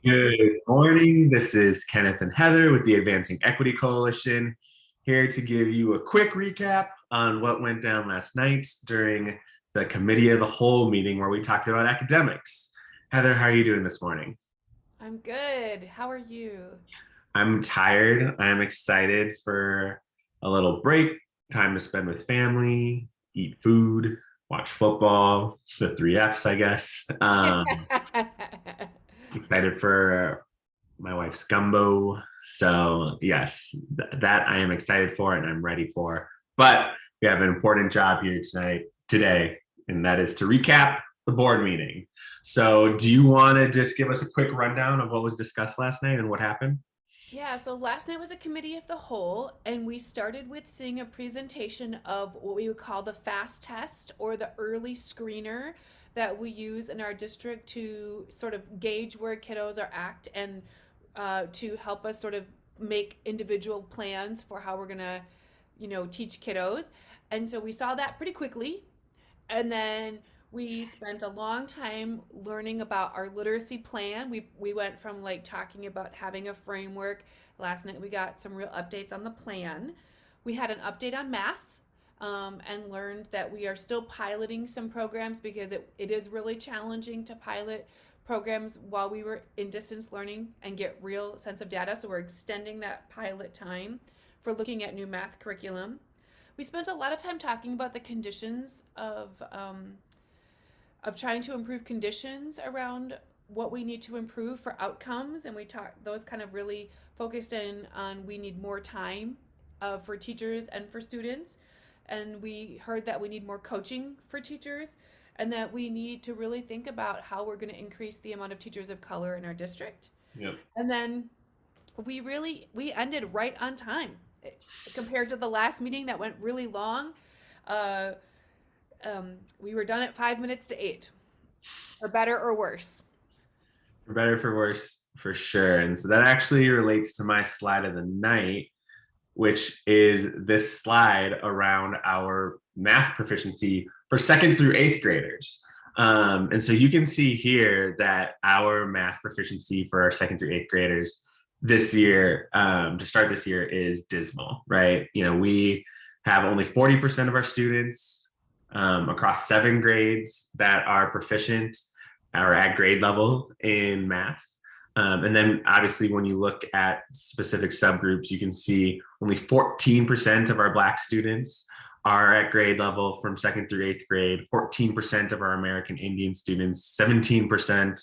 Good morning. This is Kenneth and Heather with the Advancing Equity Coalition, here to give you a quick recap on what went down last night during the Committee of the Whole meeting where we talked about academics. Heather, how are you doing this morning? I'm good. How are you? I'm tired. I'm excited for a little break, time to spend with family, eat food, watch football, the three F's, I guess. Excited for my wife's gumbo. So yes, that I am excited for and I'm ready for. But we have an important job here today, and that is to recap the board meeting. So do you want to just give us a quick rundown of what was discussed last night and what happened? Yeah, so last night was a committee of the whole, and we started with seeing a presentation of what we would call the FAST test or the early screener that we use in our district to sort of gauge where kiddos are at and to help us sort of make individual plans for how we're gonna, teach kiddos. And so we saw that pretty quickly. And then we spent a long time learning about our literacy plan. We went from like talking about having a framework. Last night we got some real updates on the plan. We had an update on math, and learned that we are still piloting some programs because it is really challenging to pilot programs while we were in distance learning and get real sense of data. So we're extending that pilot time for looking at new math curriculum. We spent a lot of time talking about the conditions of trying to improve conditions around what we need to improve for outcomes, and we talked those kind of really focused in on we need more time for teachers and for students, and we heard that we need more coaching for teachers, and that we need to really think about how we're going to increase the amount of teachers of color in our district. Yep. And then we ended right on time compared to the last meeting that went really long. Uh, we were done at 5 minutes to 8, for better or worse. For better, for worse, for sure. And so that actually relates to my slide of the night, which is this slide around our math proficiency for second through eighth graders. And so you can see here that our math proficiency for our second through eighth graders this year, to start this year, is dismal, right? We have only 40% of our students across 7 grades that are proficient or at grade level in math. And then obviously, when you look at specific subgroups, you can see only 14% of our Black students are at grade level from second through eighth grade, 14% of our American Indian students, 17%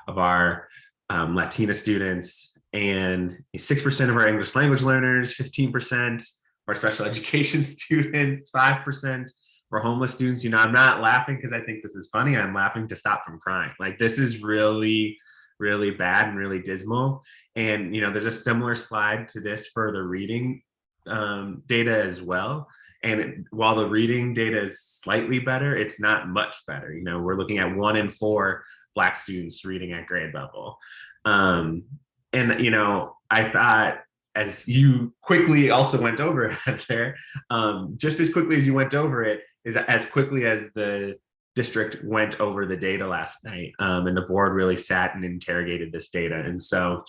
of our Latina students, and 6% of our English language learners, 15% of our special education students, 5% for homeless students. I'm not laughing because I think this is funny. I'm laughing to stop from crying. Like, this is really, really bad and really dismal. And there's a similar slide to this for the reading data as well. And while the reading data is slightly better, it's not much better. We're looking at 1 in 4 Black students reading at grade level. And I thought, as you quickly also went over it there, just as quickly as you went over it, is as quickly as the district went over the data last night, and the board really sat and interrogated this data. And so,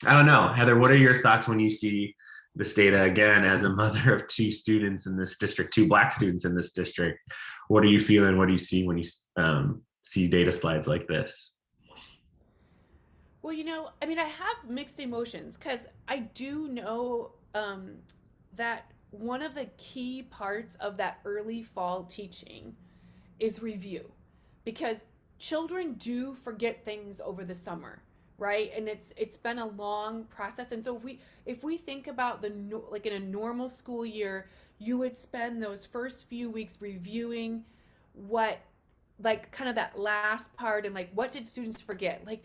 I don't know, Heather, what are your thoughts when you see this data again as a mother of 2 students in this district, 2 Black students in this district? What are you feeling? What do you see when you see data slides like this? Well, I mean, I have mixed emotions because I do know that one of the key parts of that early fall teaching is review, because children do forget things over the summer, right? And it's been a long process. And so if we think about like in a normal school year, you would spend those first few weeks reviewing what, like, kind of that last part, and like what did students forget, like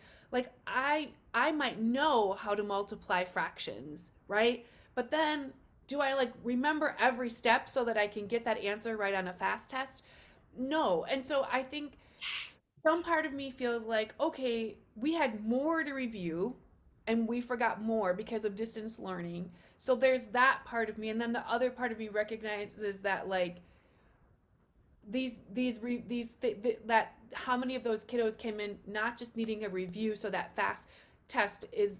I might know how to multiply fractions, right? But then, do I like remember every step so that I can get that answer right on a fast test? No. And so I think some part of me feels like, okay, we had more to review and we forgot more because of distance learning. So there's that part of me. And then the other part of me recognizes that, like, that how many of those kiddos came in not just needing a review so that fast test is,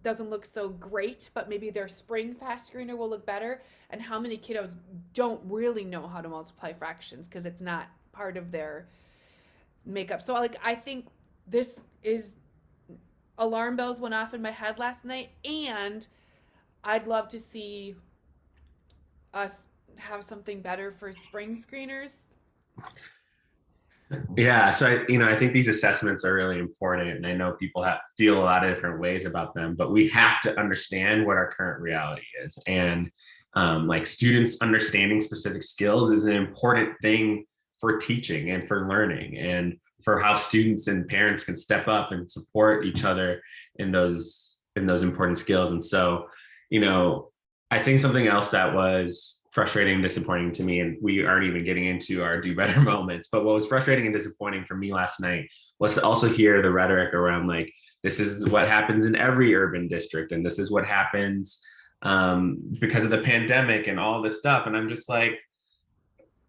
doesn't look so great, but maybe their spring fast screener will look better. And how many kiddos don't really know how to multiply fractions because it's not part of their makeup. So like I think this is alarm bells went off in my head last night, and I'd love to see us have something better for spring screeners. Yeah, so I think these assessments are really important, and I know people feel a lot of different ways about them, but we have to understand what our current reality is, and like students understanding specific skills is an important thing for teaching and for learning, and for how students and parents can step up and support each other in those important skills. And so, I think something else that was frustrating and disappointing to me, and we aren't even getting into our do better moments, but what was frustrating and disappointing for me last night was to also hear the rhetoric around like, this is what happens in every urban district, and this is what happens because of the pandemic and all this stuff. And I'm just like,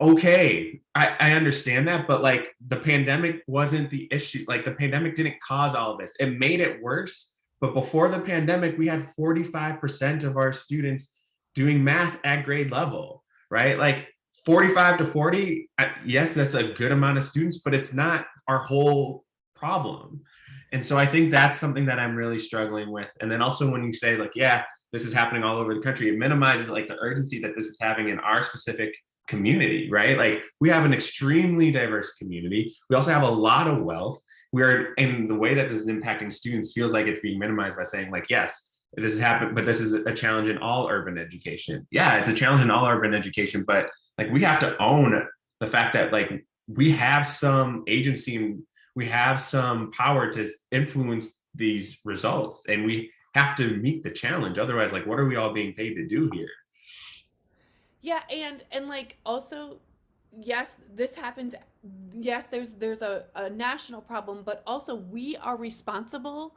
okay, I understand that, but like the pandemic wasn't the issue. Like the pandemic didn't cause all of this. It made it worse. But before the pandemic, we had 45% of our students doing math at grade level, right? Like 45 to 40, yes, that's a good amount of students, but it's not our whole problem. And so I think that's something that I'm really struggling with. And then also when you say like, yeah, this is happening all over the country, it minimizes like the urgency that this is having in our specific community, right? Like we have an extremely diverse community. We also have a lot of wealth. We're in the way that this is impacting students feels like it's being minimized by saying like, yes, this has happened, but this is a challenge in all urban education. Yeah, it's a challenge in all urban education, but like we have to own the fact that like we have some agency and we have some power to influence these results, and we have to meet the challenge. Otherwise, like what are we all being paid to do here? Yeah, and like also, yes, this happens. Yes, there's a national problem, but also we are responsible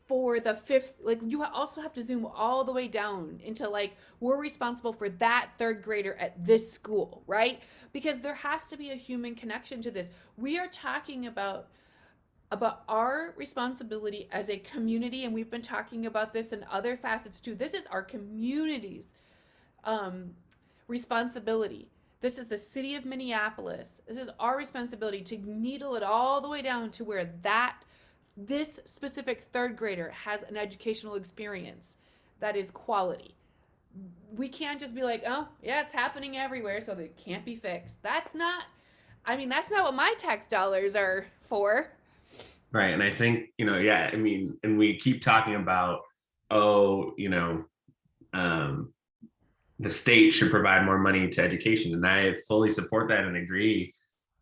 for the fifth. Like you also have to zoom all the way down into like we're responsible for that third grader at this school, right? Because there has to be a human connection to this. We are talking about our responsibility as a community, and we've been talking about this in other facets too. This is our community's um, responsibility. This is the city of Minneapolis. This is our responsibility to needle it all the way down to where this specific third grader has an educational experience that is quality. We can't just be like, oh, yeah, it's happening everywhere, so it can't be fixed. That's not what my tax dollars are for. Right. And I think, yeah, I mean, and we keep talking about, oh, um, the state should provide more money to education. And I fully support that and agree.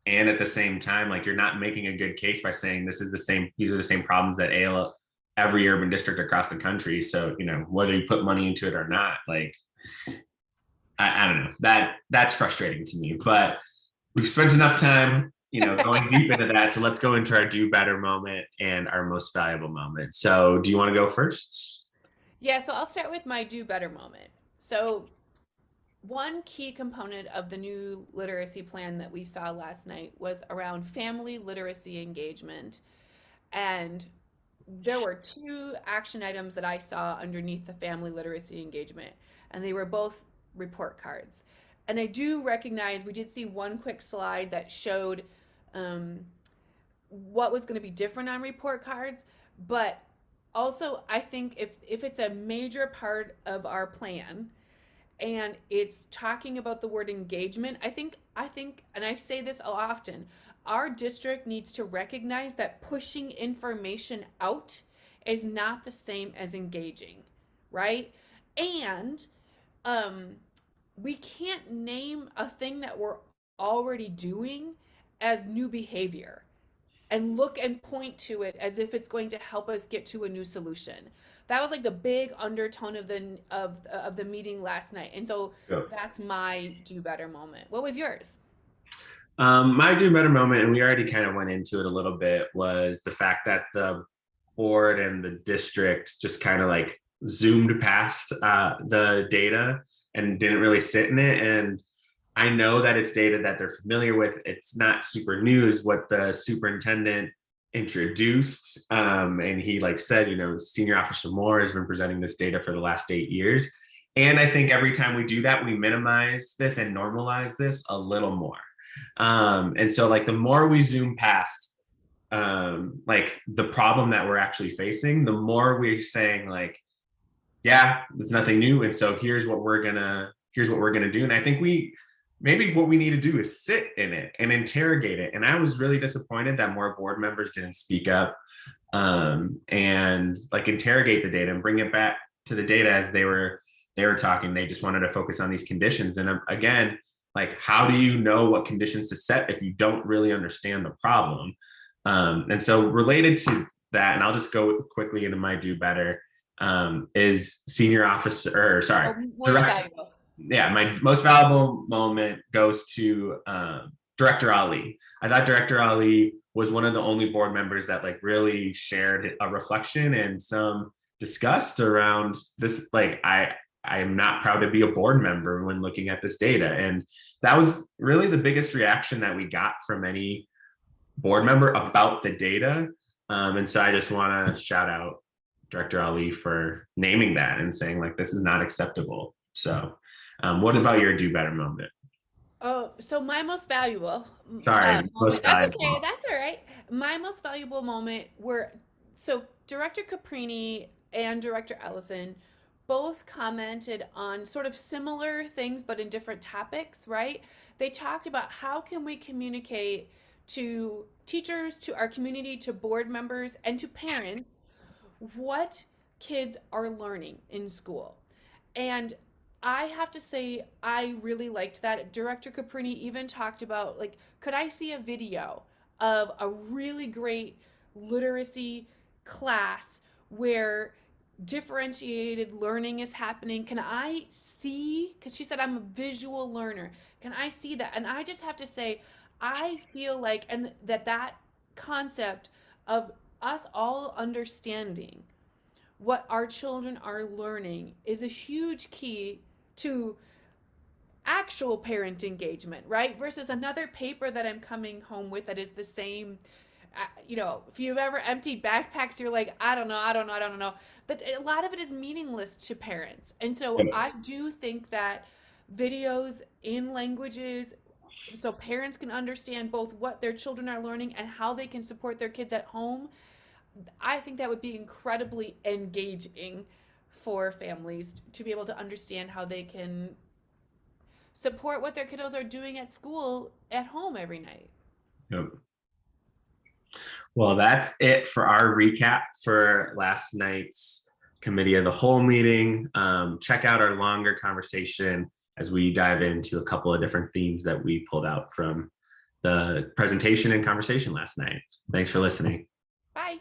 And at the same time, like you're not making a good case by saying these are the same problems that ail every urban district across the country. So, whether you put money into it or not, like, I don't know, that's frustrating to me, but we've spent enough time, going deep into that. So let's go into our do better moment and our most valuable moment. So do you want to go first? Yeah, so I'll start with my do better moment. So one key component of the new literacy plan that we saw last night was around family literacy engagement. And there were two action items that I saw underneath the family literacy engagement, and they were both report cards. And I do recognize we did see one quick slide that showed um, what was going to be different on report cards, but also I think if it's a major part of our plan, and it's talking about the word engagement. I think and I say this often, our district needs to recognize that pushing information out is not the same as engaging, right? And um we can't name a thing that we're already doing as new behavior and look and point to it as if it's going to help us get to a new solution. That was like the big undertone of the meeting last night. And so Yeah. that's my do better moment. What was yours? My do better moment, and we already kind of went into it a little bit, was the fact that the board and the district just kind of like zoomed past the data and didn't really sit in it. And I know that it's data that they're familiar with. It's not super news what the superintendent introduced, and he like said, Senior Officer Moore has been presenting this data for the last 8 years. And I think every time we do that, we minimize this and normalize this a little more. And so like the more we zoom past like the problem that we're actually facing, the more we're saying like, yeah, it's nothing new. And so here's what we're gonna do. And I think maybe what we need to do is sit in it and interrogate it. And I was really disappointed that more board members didn't speak up and like interrogate the data and bring it back to the data as they were talking. They just wanted to focus on these conditions. And again, like, how do you know what conditions to set if you don't really understand the problem? And so related to that, and I'll just go quickly into my do better, is senior officer, or sorry, Most valuable. Yeah, my most valuable moment goes to Director Ali. I thought Director Ali was one of the only board members that like really shared a reflection and some disgust around this. Like, I am not proud to be a board member when looking at this data. And that was really the biggest reaction that we got from any board member about the data. And so I just want to shout out Director Ali for naming that and saying like, this is not acceptable. So what about your do better moment? Oh, so my most valuable Sorry, moment. most That's okay. valuable. That's all right. My most valuable moment were so Director Caprini and Director Ellison both commented on sort of similar things, but in different topics, right? They talked about how can we communicate to teachers, to our community, to board members, and to parents what kids are learning in school. And I have to say, I really liked that. Director Caprini even talked about, like, could I see a video of a really great literacy class where differentiated learning is happening? Can I see? Because she said, I'm a visual learner. Can I see that? And I just have to say, I feel like, and that concept of us all understanding what our children are learning is a huge key to actual parent engagement, right? Versus another paper that I'm coming home with that is the same. If you've ever emptied backpacks, you're like, I don't know. But a lot of it is meaningless to parents. And so I do think that videos in languages so parents can understand both what their children are learning and how they can support their kids at home, I think that would be incredibly engaging for families to be able to understand how they can support what their kiddos are doing at school at home every night. Yep. Well, that's it for our recap for last night's committee of the whole meeting. Check out our longer conversation as we dive into a couple of different themes that we pulled out from the presentation and conversation last night. Thanks for listening. Bye.